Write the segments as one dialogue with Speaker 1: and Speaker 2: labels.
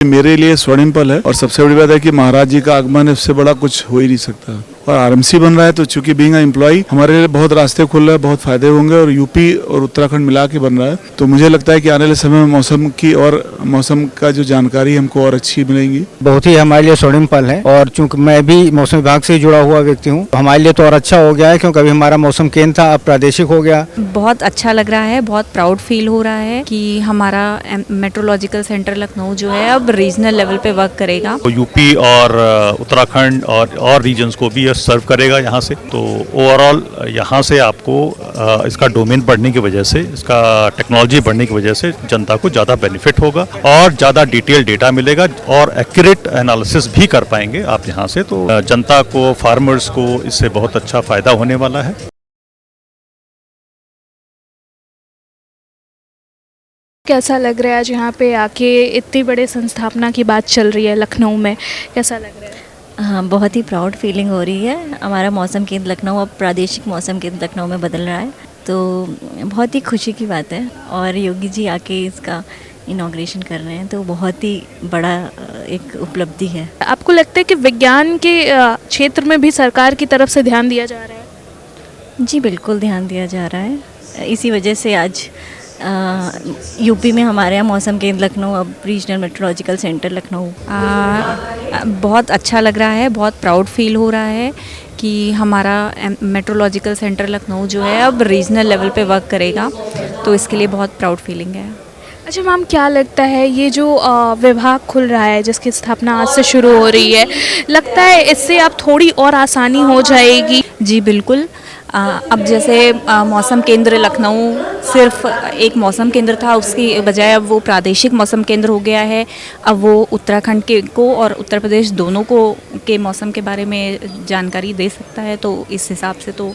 Speaker 1: मेरे लिए स्वर्णिम पल है और सबसे बड़ी बात है कि महाराज जी का आगमन है, उससे बड़ा कुछ हो ही नहीं सकता। और आरएमसी बन रहा है तो चूंकि बीइंग एम्प्लॉय हमारे लिए बहुत रास्ते खुल रहे हैं, बहुत फायदे होंगे और यूपी और उत्तराखंड मिला के बन रहा है। तो मुझे लगता है कि आने वाले समय में मौसम का जो जानकारी हमको और अच्छी मिलेगी।
Speaker 2: बहुत ही हमारे लिए स्वर्णिम पल है और चूंकि मैं भी मौसम विभाग से जुड़ा हुआ व्यक्ति हूँ, हमारे लिए तो और अच्छा हो गया है क्योंकि अभी हमारा मौसम केंद्र था, अब प्रादेशिक हो गया।
Speaker 3: बहुत अच्छा लग रहा है, बहुत प्राउड फील हो रहा है कि हमारा मेट्रोलॉजिकल सेंटर लखनऊ जो है अब रीजनल लेवल पे वर्क करेगा।
Speaker 4: तो यूपी और उत्तराखंड और रीजन्स को भी सर्व करेगा यहाँ से। तो ओवरऑल यहाँ से आपको इसका डोमेन बढ़ने की वजह से, इसका टेक्नोलॉजी बढ़ने की वजह से जनता को ज़्यादा बेनिफिट होगा और ज़्यादा डिटेल डेटा मिलेगा और एक्यूरेट एनालिसिस भी कर पाएंगे आप यहाँ से। तो जनता को, फार्मर्स को इससे बहुत अच्छा फ़ायदा होने वाला है।
Speaker 5: कैसा लग रहा है आज यहाँ पे आके इतनी बड़े संस्थापना की बात चल रही है लखनऊ में, कैसा लग रहा है?
Speaker 3: हाँ, बहुत ही प्राउड फीलिंग हो रही है। हमारा मौसम केंद्र लखनऊ अब प्रादेशिक मौसम केंद्र लखनऊ में बदल रहा है, तो बहुत ही खुशी की बात है। और योगी जी आके इसका इनॉग्रेशन कर रहे हैं तो बहुत ही बड़ा एक उपलब्धि है।
Speaker 5: आपको लगता है कि विज्ञान के क्षेत्र में भी सरकार की तरफ से ध्यान दिया जा रहा है?
Speaker 3: जी बिल्कुल ध्यान दिया जा रहा है। इसी वजह से आज यूपी में हमारे यहाँ मौसम केंद्र लखनऊ अब रीजनल मेट्रोलॉजिकल सेंटर लखनऊ। बहुत अच्छा लग रहा है, बहुत प्राउड फील हो रहा है कि हमारा मेट्रोलॉजिकल सेंटर लखनऊ जो है अब रीजनल लेवल पे वर्क करेगा, तो इसके लिए बहुत प्राउड फीलिंग है।
Speaker 5: अच्छा मैम, क्या लगता है ये जो विभाग खुल रहा है जिसकी स्थापना आज से शुरू हो रही है, लगता है इससे अब थोड़ी और आसानी हो जाएगी?
Speaker 3: जी बिल्कुल। अब जैसे मौसम केंद्र लखनऊ सिर्फ एक मौसम केंद्र था, उसकी बजाय अब वो प्रादेशिक मौसम केंद्र हो गया है। अब वो उत्तराखंड को और उत्तर प्रदेश दोनों को के मौसम के बारे में जानकारी दे सकता है, तो इस हिसाब से तो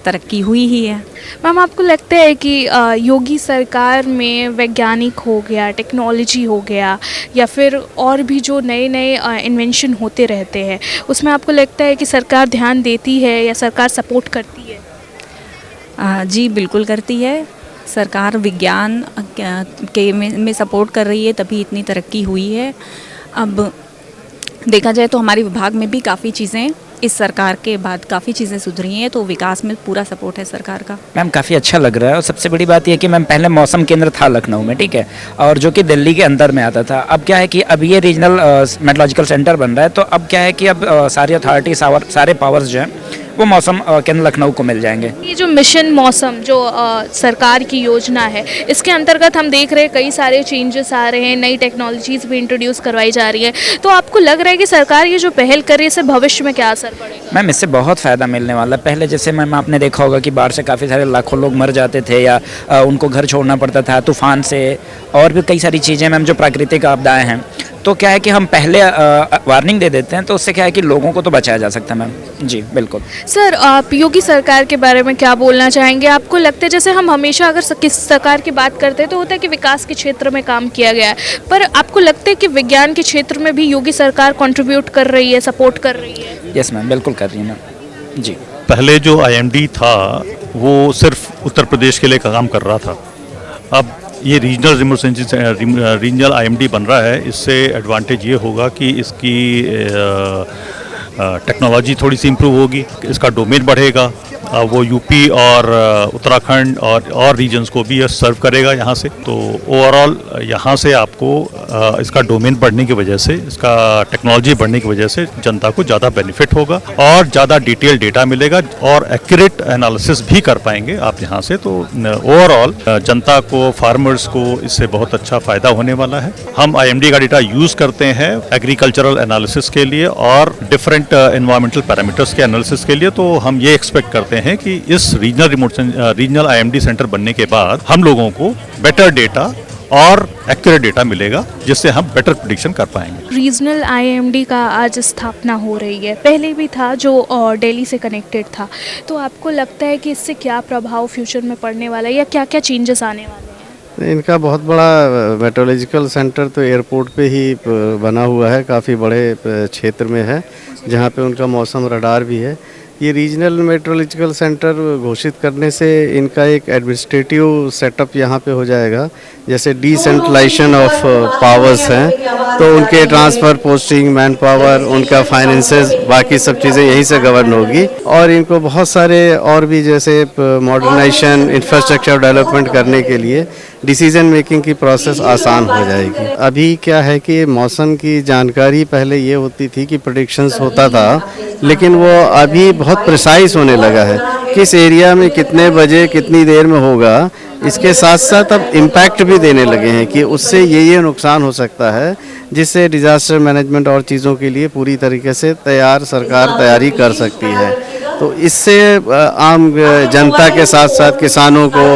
Speaker 3: तरक्की हुई ही है।
Speaker 5: मैम, आपको लगता है कि योगी सरकार में वैज्ञानिक हो गया, टेक्नोलॉजी हो गया, या फिर और भी जो नए नए इन्वेंशन होते रहते हैं, उसमें आपको लगता है कि सरकार ध्यान देती है या सरकार सपोर्ट करती है?
Speaker 3: जी बिल्कुल करती है। सरकार विज्ञान के में सपोर्ट कर रही है, तभी इतनी तरक्की हुई है। अब देखा जाए तो हमारे विभाग में भी काफ़ी चीज़ें इस सरकार के बाद काफ़ी चीज़ें सुधरी हैं, तो विकास में पूरा सपोर्ट है सरकार का।
Speaker 2: मैम काफ़ी अच्छा लग रहा है और सबसे बड़ी बात यह कि मैम पहले मौसम केंद्र था लखनऊ में, ठीक है, और जो कि दिल्ली के अंदर में आता था। अब क्या है कि अब ये रीजनल मेट्रोलॉजिकल सेंटर बन रहा है, तो अब क्या है कि अब सारी अथॉरिटी, सारे पावर्स जो हैं वो मौसम केंद्र लखनऊ को मिल जाएंगे।
Speaker 5: ये जो मिशन मौसम जो सरकार की योजना है, इसके अंतर्गत हम देख रहे हैं कई सारे चेंजेस आ रहे हैं, नई टेक्नोलॉजीज़ भी इंट्रोड्यूस करवाई जा रही है। तो आपको लग रहा है कि सरकार ये जो पहल कर रही है, इससे भविष्य में क्या असर पड़ेगा?
Speaker 2: मैम इससे बहुत फ़ायदा मिलने वाला है। पहले जैसे मैम आपने देखा होगा कि बाढ़ से काफ़ी सारे लाखों लोग मर जाते थे या उनको घर छोड़ना पड़ता था, तूफान से, और भी कई सारी चीज़ें मैम जो प्राकृतिक आपदाएँ हैं। तो क्या है कि हम पहले वार्निंग दे देते हैं, तो उससे क्या है कि लोगों को तो बचाया जा सकता है मैम। जी बिल्कुल।
Speaker 5: सर, आप योगी सरकार के बारे में क्या बोलना चाहेंगे? आपको लगता है, जैसे हम हमेशा अगर किस सरकार की बात करते हैं तो होता है कि विकास के क्षेत्र में काम किया गया है, पर आपको लगता है कि विज्ञान के क्षेत्र में भी योगी सरकार कंट्रीब्यूट कर रही है, सपोर्ट कर रही है?
Speaker 2: यस मैम, बिल्कुल कर रही है मैम। जी,
Speaker 4: पहले जो IMD था वो सिर्फ उत्तर प्रदेश के लिए काम कर रहा था। अब ये रीजनल IMD बन रहा है। इससे एडवांटेज ये होगा कि इसकी टेक्नोलॉजी थोड़ी सी इम्प्रूव होगी, इसका डोमेन बढ़ेगा, वो यूपी और उत्तराखंड और रीजन्स को भी सर्व करेगा यहाँ से। तो ओवरऑल यहाँ से आपको इसका डोमेन बढ़ने की वजह से, इसका टेक्नोलॉजी बढ़ने की वजह से जनता को ज़्यादा बेनिफिट होगा और ज़्यादा डिटेल डेटा मिलेगा और एक्यूरेट एनालिसिस भी कर पाएंगे आप यहाँ से। तो ओवरऑल जनता को, फार्मर्स को इससे बहुत अच्छा फ़ायदा होने वाला है। हम IMD का डेटा यूज़ करते हैं एग्रीकल्चरल एनालिसिस के लिए और डिफरेंट एनवायरमेंटल पैरामीटर्स के एनालिसिस के लिए। तो हम ये एक्सपेक्ट करते हैं कि इस रीजनल IMD सेंटर बनने के बाद हम लोगों को बेटर डेटा और एक्यूरेट डेटा मिलेगा, जिससे हम बेटर प्रेडिक्शन कर पाएंगे।
Speaker 5: रीजनल IMD का आज स्थापना हो रही है, पहले भी था जो दिल्ली से कनेक्टेड था, तो आपको लगता है कि इससे क्या प्रभाव फ्यूचर में पड़ने वाला है या क्या क्या चेंजेस आने वाले हैं?
Speaker 6: इनका बहुत बड़ा मेट्रोलॉजिकल सेंटर तो एयरपोर्ट पे ही बना हुआ है, काफ़ी बड़े क्षेत्र में है, जहाँ पे उनका मौसम रडार भी है। ये रीजनल मेट्रोलॉजिकल सेंटर घोषित करने से इनका एक एडमिनिस्ट्रेटिव सेटअप यहाँ पे हो जाएगा। जैसे डिसेंट्रलाइजेशन ऑफ पावर्स हैं तो उनके ट्रांसफ़र, पोस्टिंग, मैन पावर, उनका फाइनेंसेस, बाकी सब चीज़ें यहीं से गवर्न होगी। और इनको बहुत सारे और भी जैसे मॉडर्नाइजेशन, इंफ्रास्ट्रक्चर डेवलपमेंट करने के लिए डिसीजन मेकिंग की प्रोसेस आसान हो जाएगी। अभी क्या है कि मौसम की जानकारी पहले ये होती थी कि प्रेडिक्शंस होता था, लेकिन वो अभी बहुत प्रिसाइज होने लगा है। किस एरिया में कितने बजे कितनी देर में होगा, इसके साथ साथ अब इम्पैक्ट भी देने लगे हैं कि उससे ये नुकसान हो सकता है, जिससे डिज़ास्टर मैनेजमेंट और चीज़ों के लिए पूरी तरीके से सरकार तैयारी कर सकती है। तो इससे आम जनता के साथ साथ किसानों को,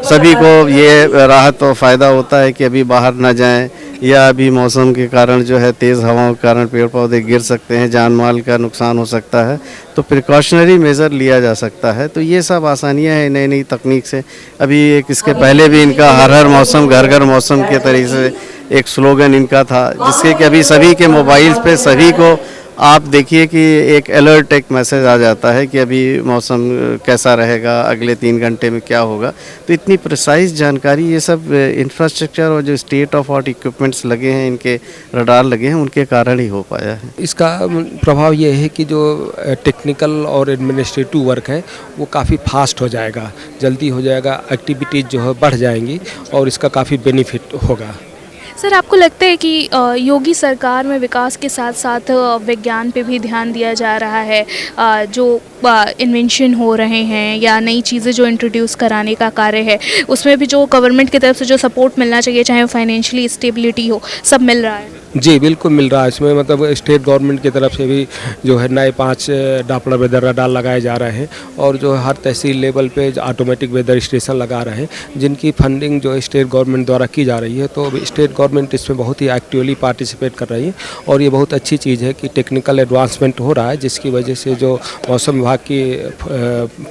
Speaker 6: सभी को ये राहत और फ़ायदा होता है कि अभी बाहर ना जाएं, या अभी मौसम के कारण जो है तेज़ हवाओं के कारण पेड़ पौधे गिर सकते हैं, जान माल का नुकसान हो सकता है, तो प्रिकॉशनरी मेज़र लिया जा सकता है। तो ये सब आसानियां हैं नई नई तकनीक से। अभी एक इसके पहले भी इनका हर मौसम घर घर मौसम के तरीके से एक स्लोगन इनका था, जिसके कि अभी सभी के मोबाइल्स पे सभी को आप देखिए कि एक अलर्ट, एक मैसेज आ जाता है कि अभी मौसम कैसा रहेगा, अगले 3 घंटे में क्या होगा। तो इतनी प्रिसाइज जानकारी, ये सब इंफ्रास्ट्रक्चर और जो स्टेट ऑफ आर्ट इक्विपमेंट्स लगे हैं, इनके रडार लगे हैं, उनके कारण ही हो पाया है।
Speaker 7: इसका प्रभाव ये है कि जो टेक्निकल और एडमिनिस्ट्रेटिव वर्क है वो काफ़ी फास्ट हो जाएगा, जल्दी हो जाएगा, एक्टिविटीज़ जो है बढ़ जाएंगी और इसका काफ़ी बेनिफिट होगा।
Speaker 5: सर, आपको लगता है कि योगी सरकार में विकास के साथ साथ विज्ञान पे भी ध्यान दिया जा रहा है, जो इन्वेंशन हो रहे हैं या नई चीज़ें जो इंट्रोड्यूस कराने का कार्य है, उसमें भी जो गवर्नमेंट की तरफ से जो सपोर्ट मिलना चाहिए, चाहे वो फाइनेंशियली स्टेबिलिटी हो, सब मिल रहा है?
Speaker 7: जी बिल्कुल मिल रहा है। इसमें मतलब स्टेट गवर्नमेंट की तरफ से भी जो है नए 5 डापलर वेदर रडार लगाए जा रहे हैं और जो हर तहसील लेवल पे ऑटोमेटिक वेदर स्टेशन लगा रहे हैं, जिनकी फंडिंग जो है स्टेट गवर्नमेंट द्वारा की जा रही है। तो स्टेट गवर्नमेंट इसमें बहुत ही एक्टिवली पार्टिसिपेट कर रही है और ये बहुत अच्छी चीज़ है कि टेक्निकल एडवांसमेंट हो रहा है, जिसकी वजह से जो मौसम विभाग की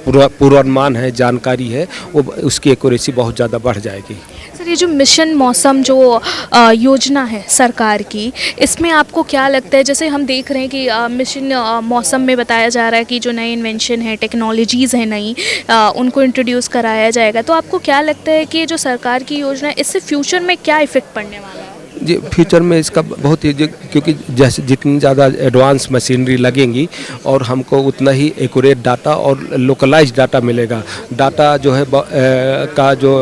Speaker 7: पूर्वानुमान है, जानकारी है, वो उसकी एक्यूरेसी बहुत ज़्यादा बढ़ जाएगी।
Speaker 5: सर, ये जो मिशन मौसम जो योजना है सरकार की, इसमें आपको क्या लगता है? जैसे हम देख रहे हैं कि मिशन मौसम में बताया जा रहा है कि जो नए इन्वेंशन है, टेक्नोलॉजीज़ हैं नई, उनको इंट्रोड्यूस कराया जाएगा। तो आपको क्या लगता है कि जो सरकार की योजना है, इससे फ्यूचर में क्या इफ़ेक्ट पड़ने वाला है?
Speaker 7: जी फ्यूचर में इसका बहुत ही, क्योंकि जैसे जितनी ज़्यादा एडवांस मशीनरी लगेंगी और हमको उतना ही एक्यूरेट डाटा और लोकलाइज्ड डाटा मिलेगा। डाटा जो है का जो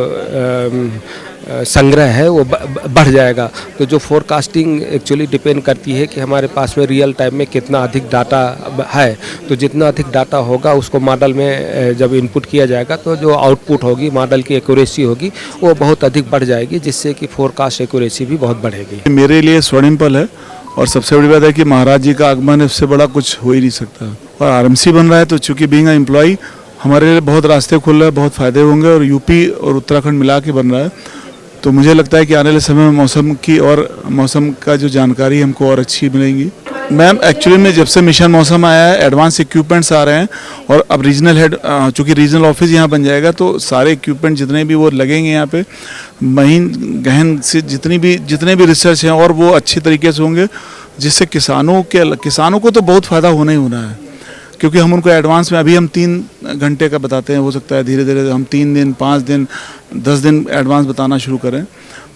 Speaker 7: संग्रह है वो बढ़ जाएगा। तो जो फोरकास्टिंग एक्चुअली डिपेंड करती है कि हमारे पास में रियल टाइम में कितना अधिक डाटा है। तो जितना अधिक डाटा होगा उसको मॉडल में जब इनपुट किया जाएगा तो जो आउटपुट होगी, मॉडल की एक्यूरेसी होगी, वो बहुत अधिक बढ़ जाएगी, जिससे कि फोरकास्ट एक्यूरेसी भी बहुत बढ़ेगी।
Speaker 1: मेरे लिए स्वर्णिम पल है और सबसे बड़ी बात है कि महाराज जी का आगमन है, उससे बड़ा कुछ हो ही नहीं सकता। और आरएमसी बन रहा है तो चूँकि बीइंग अ एम्प्लॉय हमारे लिए बहुत रास्ते खुल रहे हैं, बहुत फ़ायदे होंगे और यूपी और उत्तराखंड मिला के बन रहा है। तो मुझे लगता है कि आने वाले समय में मौसम का जो जानकारी हमको और अच्छी मिलेगी। मैम एक्चुअली में जब से मिशन मौसम आया है, एडवांस इक्विपमेंट्स आ रहे हैं और अब रीजनल हेड, चूँकि रीजनल ऑफिस यहाँ बन जाएगा तो सारे इक्विपमेंट जितने भी वो लगेंगे यहाँ पे, महीन गहन से जितने भी रिसर्च हैं और वो अच्छे तरीके से होंगे, जिससे किसानों को तो बहुत फ़ायदा होना ही होना है। क्योंकि हम उनको एडवांस में, अभी हम 3 घंटे का बताते हैं, हो सकता है धीरे धीरे हम 3 दिन, 5 दिन, 10 दिन एडवांस बताना शुरू करें,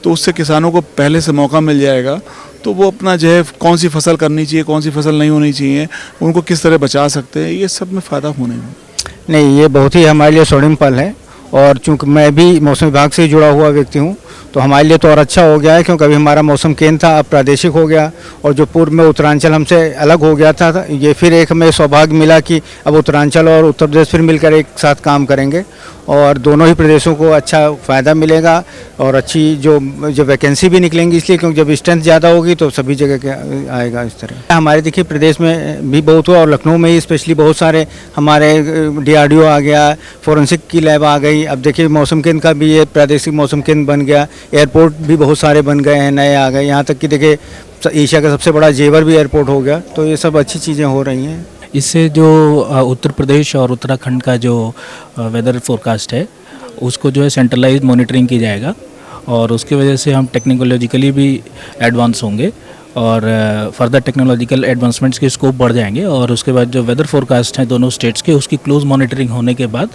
Speaker 1: तो उससे किसानों को पहले से मौका मिल जाएगा। तो वो अपना जो है कौन सी फसल करनी चाहिए, कौन सी फसल नहीं होनी चाहिए, उनको किस तरह बचा सकते हैं, ये सब में फ़ायदा होने में।
Speaker 8: नहीं, ये बहुत ही हमारे लिए स्वर्णिम पल है और चूँकि मैं भी मौसम विभाग से जुड़ा हुआ व्यक्ति हूँ तो हमारे लिए तो और अच्छा हो गया है, क्योंकि अभी हमारा मौसम केंद्र था, अब प्रादेशिक हो गया और जो पूर्व में उत्तरांचल हमसे अलग हो गया था, ये फिर एक हमें सौभाग्य मिला कि अब उत्तरांचल और उत्तर प्रदेश फिर मिलकर एक साथ काम करेंगे और दोनों ही प्रदेशों को अच्छा फ़ायदा मिलेगा और अच्छी जो वैकेंसी भी निकलेंगी, इसलिए क्योंकि जब स्ट्रेंथ ज़्यादा होगी तो सभी जगह के आएगा। इस तरह हमारे देखिए प्रदेश में भी बहुत हुआ और लखनऊ में ही स्पेशली बहुत सारे हमारे DRDO आ गया, फोरेंसिक की लैब आ गई, अब देखिए मौसम केंद्र का भी ये प्रादेशिक मौसम केंद्र बन गया, एयरपोर्ट भी बहुत सारे बन गए हैं, नए आ गए, यहाँ तक कि देखिए एशिया का सबसे बड़ा जेवर भी एयरपोर्ट हो गया। तो ये सब अच्छी चीज़ें हो रही हैं।
Speaker 9: इससे जो उत्तर प्रदेश और उत्तराखंड का जो वेदर फोरकास्ट है उसको जो है सेंट्रलाइज्ड मॉनिटरिंग की जाएगा और उसकी वजह से हम टेक्नोलॉजिकली भी एडवांस होंगे और फर्दर टेक्नोलॉजिकल एडवांसमेंट्स के स्कोप बढ़ जाएंगे। और उसके बाद जो वेदर फोरकास्ट हैं दोनों स्टेट्स के, उसकी क्लोज मॉनिटरिंग होने के बाद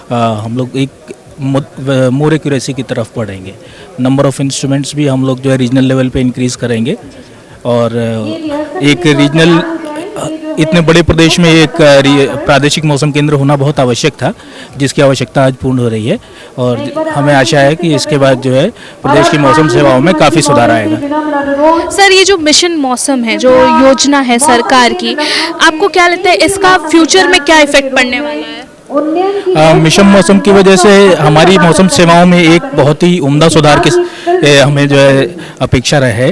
Speaker 9: हम लोग एक मोर एक्यूरेसी की तरफ बढ़ेंगे। नंबर ऑफ़ इंस्ट्रूमेंट्स भी हम लोग जो है रीजनल लेवल पे इंक्रीज़ करेंगे। और एक रीजनल इतने बड़े प्रदेश में एक प्रादेशिक मौसम केंद्र होना बहुत आवश्यक था, जिसकी आवश्यकता आज पूर्ण हो रही है। और हमें आशा है कि इसके बाद जो है प्रदेश की मौसम सेवाओं में काफ़ी सुधार आएगा।
Speaker 5: सर, ये जो मिशन मौसम है, जो योजना है सरकार की, आपको क्या लगता है इसका फ्यूचर में क्या इफेक्ट पड़ने वाला है?
Speaker 9: मिशन मौसम की वजह से हमारी मौसम सेवाओं में एक बहुत ही उम्दा सुधार की हमें जो है अपेक्षा रहे।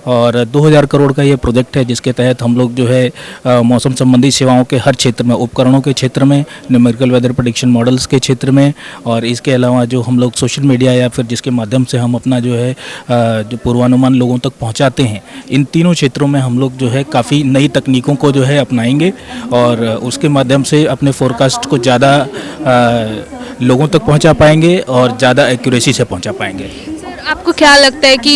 Speaker 9: और 2000 करोड़ का ये प्रोजेक्ट है, जिसके तहत हम लोग जो है मौसम संबंधी सेवाओं के हर क्षेत्र में, उपकरणों के क्षेत्र में, न्यूमेरिकल वेदर प्रेडिक्शन मॉडल्स के क्षेत्र में, और इसके अलावा जो हम लोग सोशल मीडिया या फिर जिसके माध्यम से हम अपना जो है जो पूर्वानुमान लोगों तक पहुंचाते हैं, इन तीनों क्षेत्रों में हम लोग जो है काफ़ी नई तकनीकों को जो है अपनाएंगे और उसके माध्यम से अपने फोरकास्ट को ज़्यादा लोगों तक पहुंचा पाएंगे और ज़्यादा एक्यूरेसी से पहुंचा पाएंगे।
Speaker 5: आपको क्या लगता है कि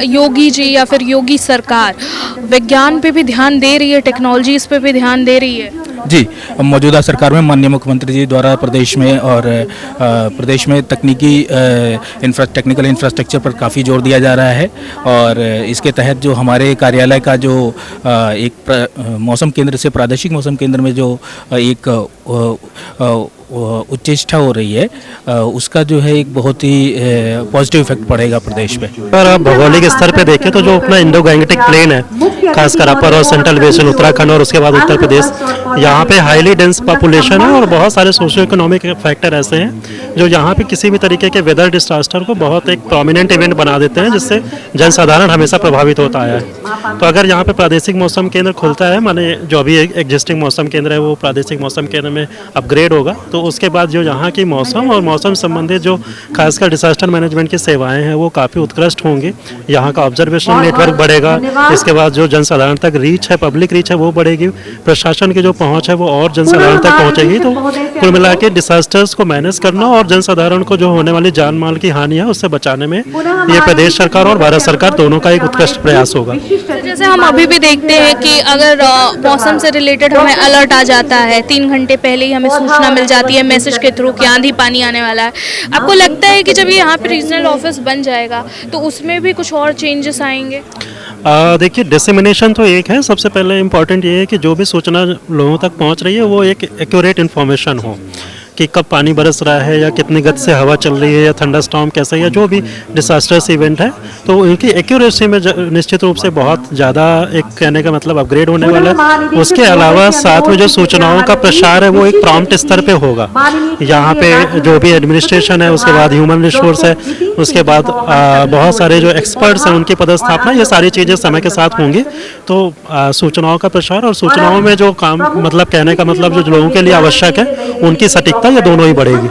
Speaker 5: योगी जी या फिर योगी सरकार विज्ञान पे भी ध्यान दे रही है, टेक्नोलॉजीज पे भी ध्यान दे रही है?
Speaker 9: जी, मौजूदा सरकार में माननीय मुख्यमंत्री जी द्वारा प्रदेश में और प्रदेश में तकनीकी टेक्निकल इंफ्रास्ट्रक्चर पर काफ़ी जोर दिया जा रहा है। और इसके तहत जो हमारे कार्यालय का जो एक मौसम केंद्र से प्रादेशिक मौसम केंद्र में जो एक उच्चेष्टा हो रही है, उसका जो है एक बहुत ही पॉजिटिव इफेक्ट पड़ेगा प्रदेश पे।
Speaker 10: अगर आप भौगोलिक स्तर पे देखें तो जो अपना इंडो गैंगेटिक प्लेन है, खासकर अपर और सेंट्रल बेसिन उत्तराखंड और उसके बाद उत्तर प्रदेश, यहाँ पे हाईली डेंस पॉपुलेशन है और बहुत सारे सोशियो इकोनॉमिक फैक्टर ऐसे हैं जो यहाँ पे किसी भी तरीके के वेदर डिसास्टर को बहुत एक प्रोमिनेंट इवेंट बना देते हैं, जिससे जनसाधारण हमेशा प्रभावित होता है। तो अगर यहाँ पे प्रादेशिक मौसम केंद्र खुलता है, माने जो अभी एग्जिस्टिंग मौसम केंद्र है वो प्रादेशिक मौसम केंद्र में अपग्रेड होगा, तो उसके बाद जो यहाँ की मौसम और मौसम संबंधित जो खासकर डिसास्टर मैनेजमेंट की सेवाएं हैं वो काफ़ी उत्कृष्ट होंगी। यहाँ का ऑब्जर्वेशन नेटवर्क बढ़ेगा, इसके बाद जो जनसाधारण तक रीच है, पब्लिक रीच है वो बढ़ेगी, प्रशासन की जो पहुँच है वो और जनसाधारण तक पहुँचेगी। तो कुल मिला के डिसास्टर्स को मैनेज करना और जनसाधारण को जो होने वाली जान माल की हानि है उससे बचाने में ये प्रदेश सरकार और भारत सरकार दोनों का एक उत्कृष्ट प्रयास होगा।
Speaker 5: जैसे हम अभी भी देखते हैं कि अगर मौसम से रिलेटेड हमें अलर्ट आ जाता है, 3 घंटे पहले ही हमें सूचना मिल जाती है मैसेज के थ्रू कि आंधी पानी आने वाला है। आपको लगता है कि जब ये यहाँ पे रीजनल ऑफिस बन जाएगा तो उसमें भी कुछ और चेंजेस आएंगे?
Speaker 10: देखिए, डिसेमिनेशन तो एक है, सबसे पहले इम्पॉर्टेंट ये है कि जो भी सूचना लोगों तक पहुँच रही है वो एक एक्यूरेट इन्फॉर्मेशन हो कि कब पानी बरस रहा है या कितनी गति से हवा चल रही है या थंडरस्टॉर्म कैसा है या जो भी डिसास्टर्स इवेंट है, तो उनकी एक्यूरेसी में निश्चित रूप से बहुत ज़्यादा, एक कहने का मतलब अपग्रेड होने वाला है। उसके अलावा साथ में जो सूचनाओं का प्रसार है वो एक प्रॉम्प्ट स्तर पे होगा। यहाँ पे जो भी एडमिनिस्ट्रेशन है, उसके बाद ह्यूमन रिसोर्स है, उसके बाद बहुत सारे जो एक्सपर्ट्स हैं उनकी पदस्थापना, ये सारी चीज़ें समय के साथ होंगी। तो सूचनाओं का प्रसार और सूचनाओं में जो काम, मतलब कहने का मतलब जो लोगों के लिए आवश्यक है, उनकी सटीकता, ये दोनों ही बढ़ेगी।